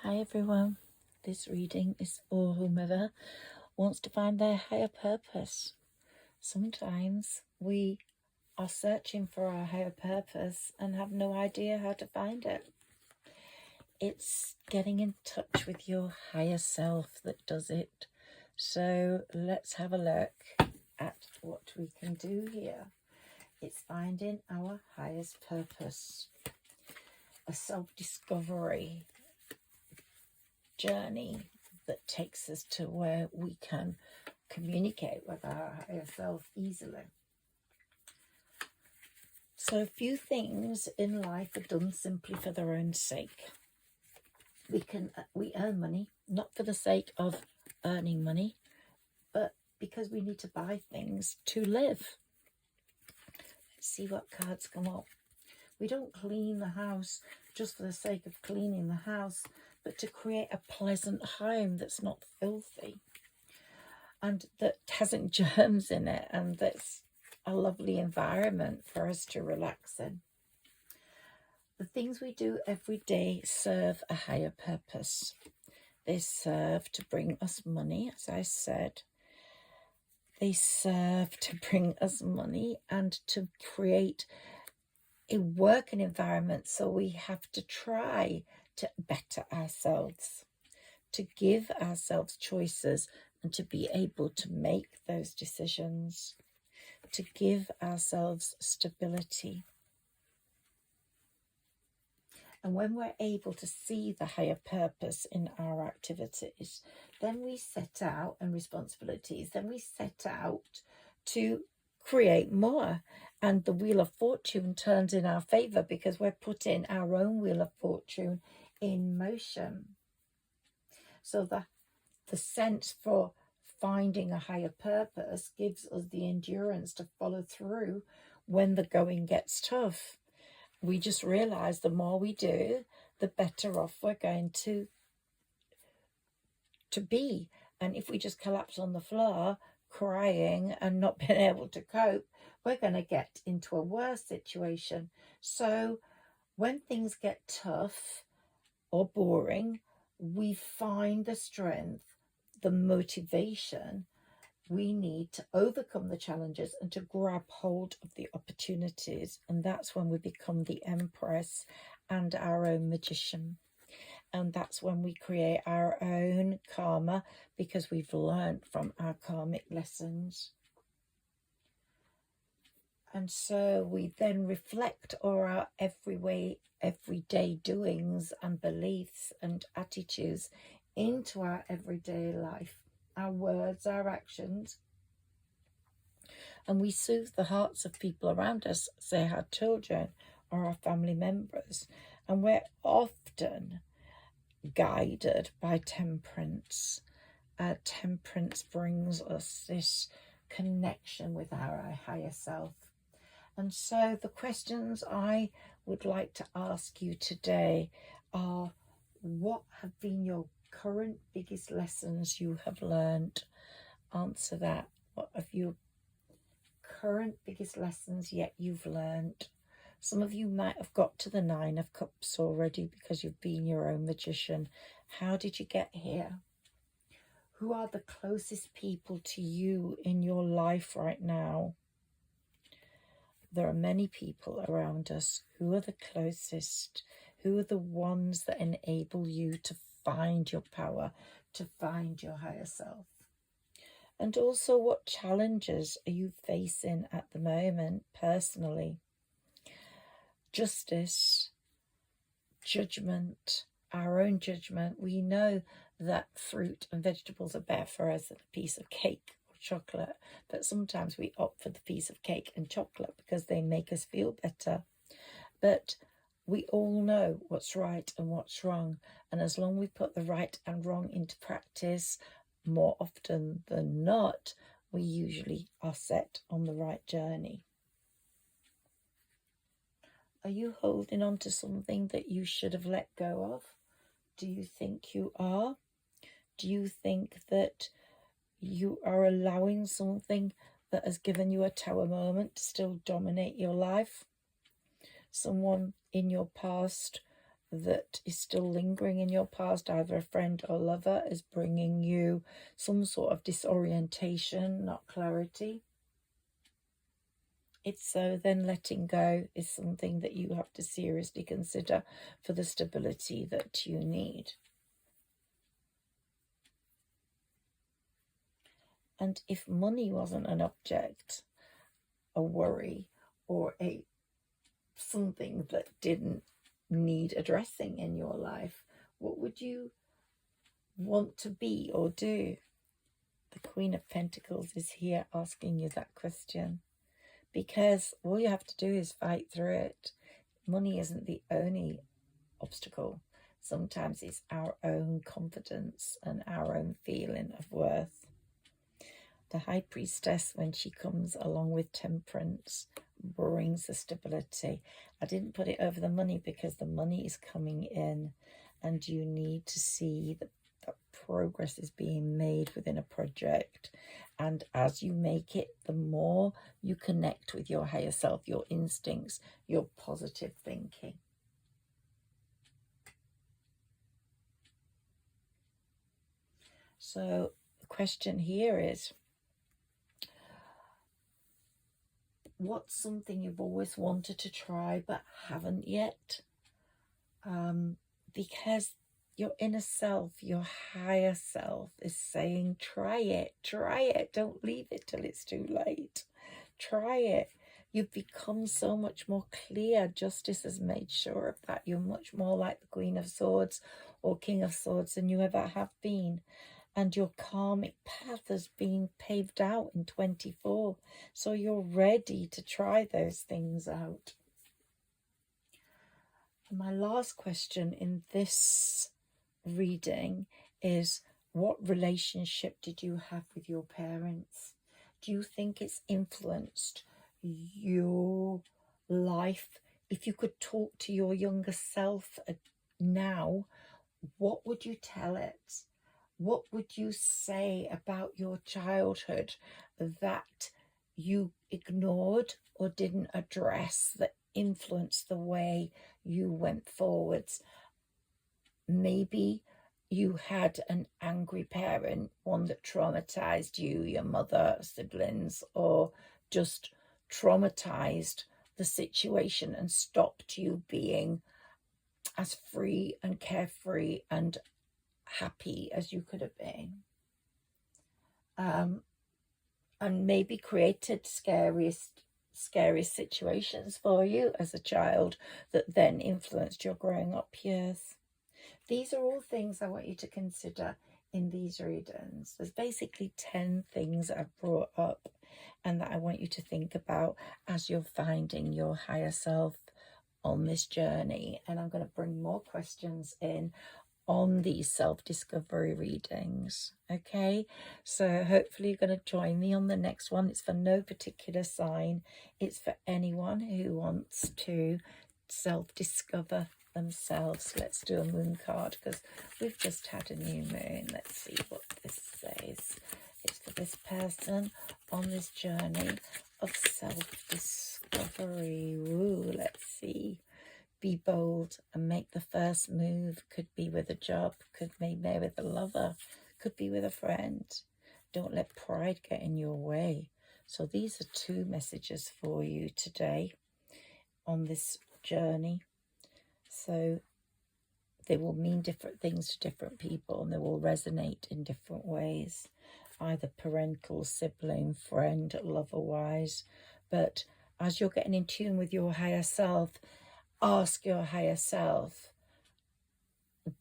Hi everyone, this reading is for whomever wants to find their higher purpose. Sometimes we are searching for our higher purpose and have no idea how to find it. It's getting in touch with your higher self that does it. So let's have a look at what we can do here. It's finding our highest purpose, a self-discovery journey that takes us to where we can communicate with our higher self easily. So few things in life are done simply for their own sake. We earn money not for the sake of earning money, but because we need to buy things to live. Let's see what cards come up. We don't clean the house just for the sake of cleaning the house, but to create a pleasant home that's not filthy and that hasn't germs in it, and that's a lovely environment for us to relax in. The things we do every day serve a higher purpose. They serve to bring us money, as I said. They serve to bring us money and to create a working environment, so we have to try to better ourselves, to give ourselves choices and to be able to make those decisions, to give ourselves stability. And when we're able to see the higher purpose in our activities, then we set out, and responsibilities, then we set out to create more. And the wheel of fortune turns in our favour because we're putting our own wheel of fortune in motion. So the sense for finding a higher purpose gives us the endurance to follow through when the going gets tough. We just realise the more we do, the better off we're going to be. And if we just collapse on the floor crying and not being able to cope, we're going to get into a worse situation. So when things get tough or boring, we find the strength, the motivation we need to overcome the challenges and to grab hold of the opportunities. And that's when we become the Empress and our own magician. And that's when we create our own karma, because we've learned from our karmic lessons. And so we then reflect on our everyday doings and beliefs and attitudes into our everyday life, our words, our actions. And we soothe the hearts of people around us, say our children or our family members. And we're often guided by temperance. Temperance brings us this connection with our higher self. And so the questions I would like to ask you today are, what have been your current biggest lessons you have learned? Answer that. What have your current biggest lessons yet you've learned? Some of you might have got to the 9 of Cups already because you've been your own magician. How did you get here? Who are the closest people to you in your life right now? There are many people around us. Who are the closest? Who are the ones that enable you to find your power, to find your higher self? And also, what challenges are you facing at the moment personally? Justice, judgment, our own judgment. We know that fruit and vegetables are better for us than a piece of cake or chocolate, but sometimes we opt for the piece of cake and chocolate because they make us feel better. But we all know what's right and what's wrong, and as long as we put the right and wrong into practice, more often than not, we usually are set on the right journey. Are you holding on to something that you should have let go of? Do you think you are? Do you think that you are allowing something that has given you a tower moment to still dominate your life? Someone in your past that is still lingering in your past, either a friend or lover, is bringing you some sort of disorientation, not clarity. It's so then letting go is something that you have to seriously consider for the stability that you need. And if money wasn't an object, a worry, or a something that didn't need addressing in your life, what would you want to be or do? The Queen of Pentacles is here asking you that question, because all you have to do is fight through it. Money isn't the only obstacle. Sometimes it's our own confidence and our own feeling of worth. The High Priestess, when she comes along with Temperance, brings the stability. I didn't put it over the money because the money is coming in, and you need to see that progress is being made within a project. And as you make it, the more you connect with your higher self, your instincts, your positive thinking. So the question here is, what's something you've always wanted to try but haven't yet? Because your inner self, your higher self is saying, try it, don't leave it till it's too late. Try it. You've become so much more clear. Justice has made sure of that. You're much more like the Queen of Swords or King of Swords than you ever have been. And your karmic path has been paved out in 24. So you're ready to try those things out. And my last question in this reading is, what relationship did you have with your parents? Do you think it's influenced your life? If you could talk to your younger self now, what would you tell it? What would you say about your childhood that you ignored or didn't address that influenced the way you went forwards? Maybe you had an angry parent, one that traumatized you, your mother, siblings, or just traumatized the situation and stopped you being as free and carefree and happy as you could have been, and maybe created scariest situations for you as a child that then influenced your growing up years. These are all things I want you to consider in these readings. There's basically 10 things I've brought up and that I want you to think about as you're finding your higher self on this journey. And I'm going to bring more questions in on these self-discovery readings. Okay, so hopefully you're going to join me on the next one. It's for no particular sign. It's for anyone who wants to self-discover themselves. Let's do a moon card because we've just had a new moon. Let's see what this says. It's for this person on this journey of self-discovery. Ooh, let's see. Be bold and make the first move. Could be with a job, could be with a lover, could be with a friend. Don't let pride get in your way. So these are 2 messages for you today on this journey. So they will mean different things to different people, and they will resonate in different ways, either parental, sibling, friend, lover-wise. But as you're getting in tune with your higher self, ask your higher self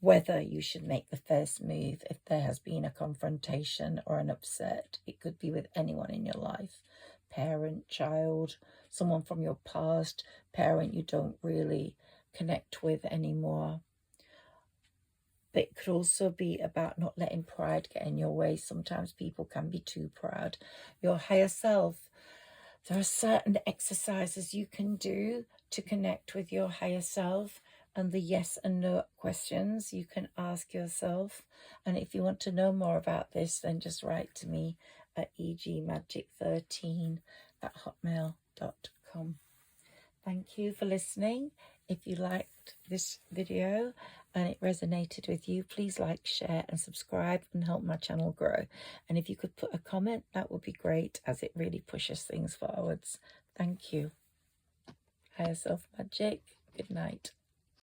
whether you should make the first move if there has been a confrontation or an upset. It could be with anyone in your life, parent, child, someone from your past, parent you don't really connect with anymore. But it could also be about not letting pride get in your way. Sometimes people can be too proud. Your higher self, there are certain exercises you can do to connect with your higher self, and the yes and no questions you can ask yourself. And if you want to know more about this, then just write to me at egmagic13@hotmail.com. Thank you for listening. If you liked this video and it resonated with you, please like, share and subscribe and help my channel grow. And if you could put a comment, that would be great, as it really pushes things forwards. Thank you. Higher Self Magic. Good night.